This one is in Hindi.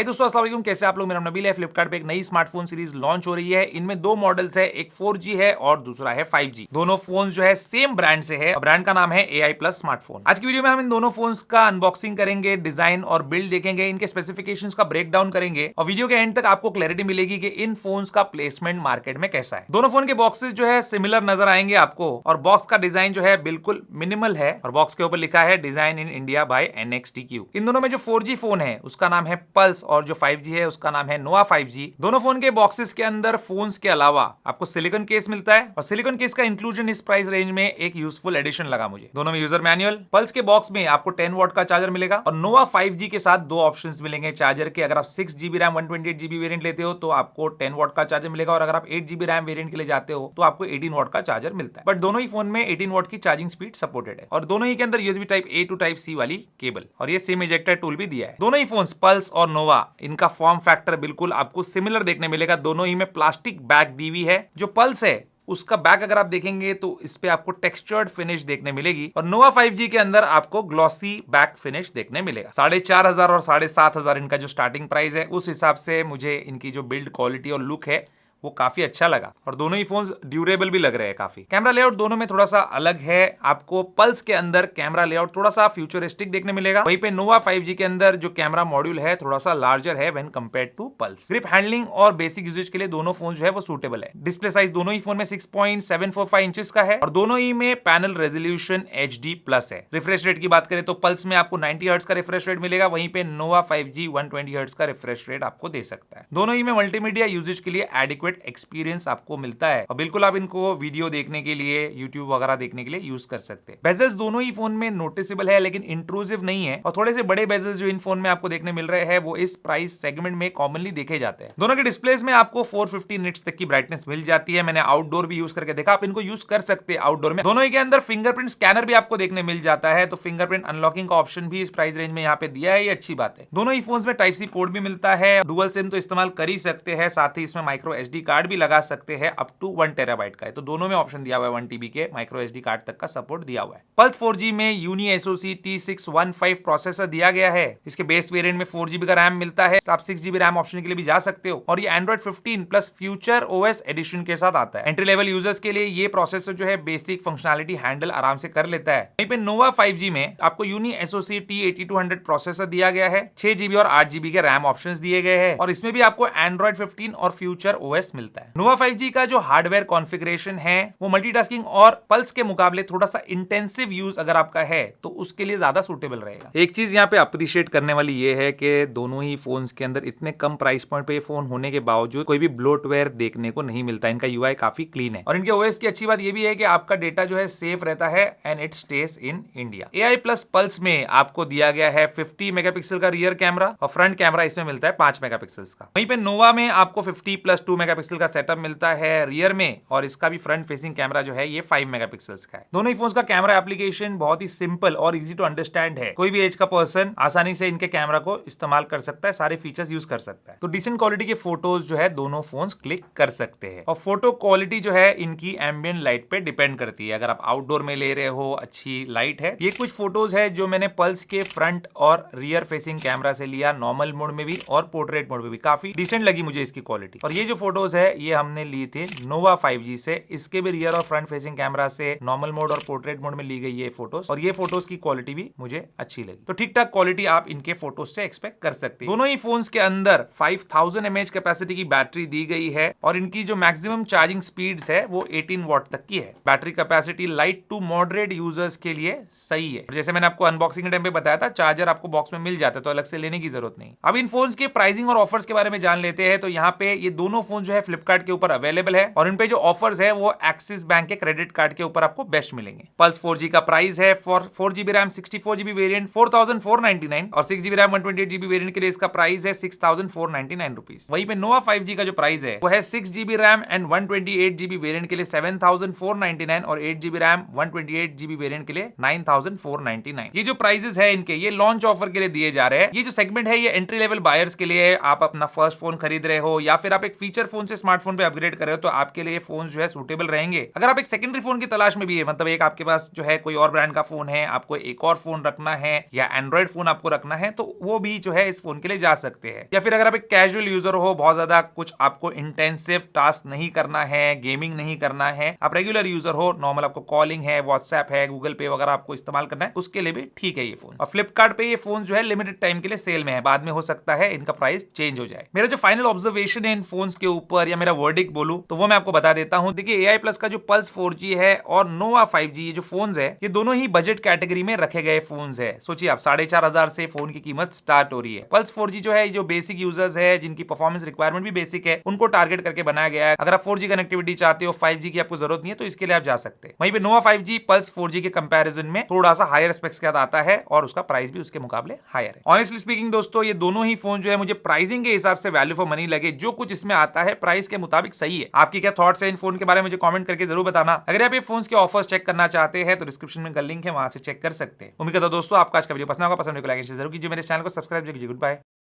हाय दोस्तों, अस्सलाम वालेकुम। कैसे आप लोग? मेरा नाम नबील है। फ्लिपकार्ट पे एक नई स्मार्टफोन सीरीज लॉन्च हो रही है। इनमें दो मॉडल्स है, एक 4G है और दूसरा है 5G। दोनों फोन जो है सेम ब्रांड से है। ब्रांड का नाम है AI प्लस स्मार्टफोन। आज की वीडियो में हम इन दोनों फोन्स का अनबॉक्सिंग करेंगे, डिजाइन और बिल्ड देखेंगे, इनके स्पेसिफिकेशंस का ब्रेक डाउन करेंगे और वीडियो के एंड तक आपको क्लैरिटी मिलेगी कि इन फोन्स का प्लेसमेंट मार्केट में कैसा है। दोनों फोन के बॉक्सेस जो है सिमिलर नजर आएंगे आपको और बॉक्स का डिजाइन जो है बिल्कुल मिनिमल है और बॉक्स के ऊपर लिखा है design in India by NXTQ। इन दोनों में जो 4G फोन है उसका नाम है पल्स और जो 5G है उसका नाम है नोवा 5G। दोनों फोन के बॉक्सेस के अंदर फोन्स के अलावा आपको सिलिकॉन केस मिलता है और सिलिकॉन केस का इंक्लूजन इस प्राइस रेंज में एक यूजफुल एडिशन लगा मुझे। दोनों में यूजर मैनुअल, पल्स के बॉक्स में आपको 10 वॉट का चार्जर मिलेगा और नोवा 5G के साथ दो ऑप्शंस मिलेंगे चार्जर के। अगर आप 6GB रैम 128GB वेरिएंट लेते हो तो आपको 10 वॉट का चार्जर मिलेगा और अगर आप 8GB रैम वेरिएंट के लिए जाते हो तो आपको 18 वॉट का चार्जर मिलता है। बट दोनों ही फोन में 18 वॉट की चार्जिंग स्पीड सपोर्टेड है और दोनों ही के अंदर USB type A to type C वाली केबल और ये सिम इजेक्टर टूल भी दिया है। दोनों ही फोन्स पल्स और नोवा, इनका फॉर्म फैक्टर बिल्कुल आपको सिमिलर देखने मिलेगा। दोनों ही में प्लास्टिक बैक दी हुई है। जो पल्स है उसका बैक अगर आप देखेंगे तो इस पे आपको टेक्सचर्ड फिनिश देखने मिलेगी और नोवा 5G के अंदर आपको ग्लॉसी बैक फिनिश देखने मिलेगा। 4500 और 7500 इनका जो स्टार्टिंग प्राइस है, उस हिसाब से मुझे इनकी जो बिल्ड क्वालिटी और लुक है वो काफी अच्छा लगा और दोनों ही फोन्स ड्यूरेबल भी लग रहे हैं काफी। कैमरा लेआउट दोनों में थोड़ा सा अलग है। आपको पल्स के अंदर कैमरा लेआउट थोड़ा सा फ्यूचरिस्टिक देखने मिलेगा, वहीं पे नोवा 5G के अंदर जो कैमरा मॉड्यूल है थोड़ा सा लार्जर है when compared to pulse. Grip handling और बेसिक यूजेज के लिए दोनों फोन जो है वो सूटेबल है। डिस्प्ले साइज दोनों ही फोन में 6.745 इंचेस का है और दोनों ही में पैनल रेजोल्यूशन HD+ है। रिफ्रेश रेट की बात करें तो पल्स में आपको 90 हर्ट्ज का रिफ्रेश रेट मिलेगा, वहीं पे नोवा 5G 120 हर्ट्ज का रिफ्रेश रेट आपको दे सकता है। दोनों ही में मल्टीमीडिया यूजेज के लिए एडिक्वेट एक्सपीरियंस आपको मिलता है और बिल्कुल आप इनको वीडियो देखने के लिए, यूट्यूब वगैरह देखने के लिए यूज कर सकते हैं। बेजल्स दोनों ही फोन में नोटिसेबल है लेकिन इंट्रूसिव नहीं है और थोड़े से बड़े बेजल्स जो इन फोन में आपको देखने मिल रहे हैं वो इस प्राइस सेगमेंट में कॉमनली देखे जाते हैं। दोनों के डिस्प्लेस में आपको 450 निट्स तक की ब्राइटनेस मिल जाती है। मैंने आउटडोर भी यूज करके देखा, आप इनको यूज कर सकते हैं आउटडोर में। दोनों ही के अंदर फिंगरप्रिंट स्कैनर भी आपको देखने मिल जाता है, तो फिंगरप्रिंट अनलॉकिंग का ऑप्शन भी इस प्राइस रेंज में यहाँ पे दिया है, ये अच्छी बात है। दोनों ही फोन्स में टाइप सी पोर्ट भी मिलता है, डुअल सिम तो इस्तेमाल कर ही सकते हैं, साथ ही इसमें माइक्रो SD कार्ड भी लगा सकते हैं अप टू 1 टेराबाइट का है। तो दोनों में ऑप्शन दिया हुआ है 1 TB के माइक्रो SD कार्ड तक का सपोर्ट दिया हुआ है। पल्स 4G में यूनी SoC T615 प्रोसेसर दिया गया है। इसके बेस वेरिएंट में 4GB का रैम मिलता है, आप 6GB रैम ऑप्शन के लिए भी जा सकते हो और ये Android 15 plus future OS edition के साथ आता है। एंट्री लेवल यूजर्स के लिए ये प्रोसेसर जो है बेसिक फंक्शनैलिटी हैंडल आराम से कर लेता है। वहीं पे नोवा 5G में आपको यूनी SoC T8200 प्रोसेसर दिया गया है, 6GB और 8GB के रैम ऑप्शंस दिए गए हैं और इसमें भी आपको Android 15 और फ्यूचर OS मिलता है। नोवा 5G का जो हार्डवेयर कॉन्फ़िगरेशन है वो मल्टीटास्किंग और पल्स के मुकाबले थोड़ा सा इंटेंसिव यूज अगर आपका है तो उसके लिए ज्यादा सूटेबल रहेगा। एक चीज यहाँ पे अप्रिशिएट करने वाली ये है कि दोनों ही फोन्स के अंदर इतने कम प्राइस पॉइंट पे ये फोन होने के बावजूद कोई भी ब्लोटवेयर देखने को नहीं मिलता। इनका UI काफी क्लीन है और इनके OS की अच्छी बात ये भी है कि आपका डेटा जो है सेफ रहता है and it stage in India. AI plus pulse में आपको दिया गया है 50 मेगापिक्सल का रियर कैमरा और फ्रंट कैमरा इसमें मिलता है 5 मेगापिक्सल का। वहीं पे नोवा में आपको 50 + 2 मेगापिक्सल का सेटअप मिलता है रियर में और इसका भी फ्रंट फेसिंग कैमरा जो है ये 5 मेगापिक्सल्स का है। दोनों ही फोन्स का कैमरा एप्लीकेशन बहुत ही सिंपल और इजी टू अंडरस्टैंड है। कोई भी एज का पर्सन आसानी से इनके कैमरा को इस्तेमाल कर सकता है, सारे फीचर्स यूज कर सकता है। तो डिसेंट क्वालिटी के फोटोज जो है दोनों फोन्स क्लिक कर सकते हैं और फोटो क्वालिटी जो है इनकी एम्बिएंट लाइट पे डिपेंड करती है। अगर आप आउटडोर में ले रहे हो, अच्छी लाइट है। ये कुछ फोटोज है जो मैंने पल्स के फ्रंट और रियर फेसिंग कैमरा से लिया, नॉर्मल मोड में भी और पोर्ट्रेट मोड में भी। काफी डिसेंट लगी मुझे इसकी क्वालिटी। और ये जो फोटोज है ये हमने ली थी नोवा 5G से, इसके भी रियर और फ्रंट फेसिंग कैमरा से नॉर्मल मोड और पोर्ट्रेट मोड में ली गई ये फोटोज और ये फोटोज की क्वालिटी भी मुझे अच्छी लगी। तो ठीक ठाक क्वालिटी आप इनके फोटोज से एक्सपेक्ट कर सकते हैं। दोनों ही फोन्स के अंदर 5000 mAh कैपेसिटी की बैटरी दी गई है और इनकी जो मैक्सिमम चार्जिंग स्पीड्स है वो 18 वॉट तक की है। Battery capacity light to moderate users के लिए सही है। जैसे मैंने आपको अनबॉक्सिंग के टाइम पे बताया था, चार्जर आपको बॉक्स में मिल जाता है तो अलग से लेने की जरूरत नहीं। अब इन फोन्स के प्राइसिंग और ऑफर्स के बारे में जान लेते हैं। तो यहाँ पे ये दोनों फोन जो है फ्लिपकार्ट के ऊपर अवेलेबल है और इन पे जो ऑफर्स है वो एक्सिस बैंक के क्रेडिट कार्ड के ऊपर आपको बेस्ट मिलेंगे। पल्स 4G का प्राइस है for 4GB RAM 64GB variant 4499 और 6GB रैम 128GB वेरिएंट के लिए इसका प्राइस है 6499 रुपीस। वहीं पे नोवा 5G का जो प्राइस है वो है 6GB RAM and 128GB variant के लिए 7499 और 8GB रैम 128GB वेरिएंट के लिए 9499। ये जो प्राइसेस है इनके, ये लॉन्च ऑफर के लिए दिए जा रहे हैं। ये जो सेगमेंट है ये एंट्री लेवल बायर्स के लिए है। आप अपना फर्स्ट फोन खरीद रहे हो या फिर आप एक फीचर फोन फोन से स्मार्टफोन पे अपग्रेड कर रहे हो तो आपके लिए फोन जो है सूटेबल रहेंगे। अगर आप एक सेकेंडरी फोन की तलाश में भी है, मतलब एक आपके पास जो है कोई और ब्रांड का फोन है, आपको एक और फोन रखना है या एंड्रॉइड फोन आपको रखना है, तो वो भी जो है इस फोन के लिए जा सकते हैं। या फिर अगर आप एक कैजुअल यूजर हो, बहुत ज्यादा कुछ आपको इंटेंसिव टास्क नहीं करना है, गेमिंग नहीं करना है, आप रेगुलर यूजर हो, नॉर्मल आपको कॉलिंग है, व्हाट्सएप है, गूगल पे वगैरह आपको इस्तेमाल करना है, उसके लिए भी ठीक है ये फोन। और फ्लिपकार्ट पे ये फोन जो है लिमिटेड टाइम के लिए सेल में है, बाद में हो सकता है इनका प्राइस चेंज हो जाए। मेरा जो फाइनल ऑब्जर्वेशन है इन फोन्स के ऊपर या मेरा वर्डिक्ट बोलूं तो वो मैं आपको बता देता हूं। देखिए AI प्लस का जो पल्स 4G है और नोवा 5G ये जो फोन्स है, ये दोनों ही बजट कैटेगरी में रखे गए फोन्स है। सोचिए आप 4,500 से फोन की कीमत स्टार्ट हो रही है। पल्स 4G जो है जो बेसिक यूजर्स है, जिनकी परफॉर्मेंस रिक्वायरमेंट भी बेसिक है, उनको टारगेट करके बनाया गया है। अगर आप 4G कनेक्टिविटी चाहते हो, 5G की आपको जरूरत नहीं है, तो इसके लिए आप जा सकते हैं। वहीं पे नोवा 5G पल्स 4G के कंपैरिजन में थोड़ा सा हायर स्पेक्स के साथ आता है और उसका प्राइस भी उसके मुकाबले हायर है। ऑनेस्टली स्पीकिंग दोस्तों, ये दोनों ही फोन जो है मुझे प्राइसिंग के हिसाब से वैल्यू फॉर मनी लगे। जो कुछ इसमें आता है प्राइस के मुताबिक सही है। आपकी क्या थॉट्स है इन फोन के बारे में मुझे कमेंट करके जरूर बताना। अगर आप ये फोन्स के ऑफर्स चेक करना चाहते हैं तो डिस्क्रिप्शन में लिंक है, वहां से चेक कर सकते हैं। उम्मीद करता हूं दोस्तों आपका आज का वीडियो पसंद होगा। पसंद है तो लाइक शेयर जरूर कीजिए, मेरे चैनल को सब्सक्राइब कीजिए। Good bye.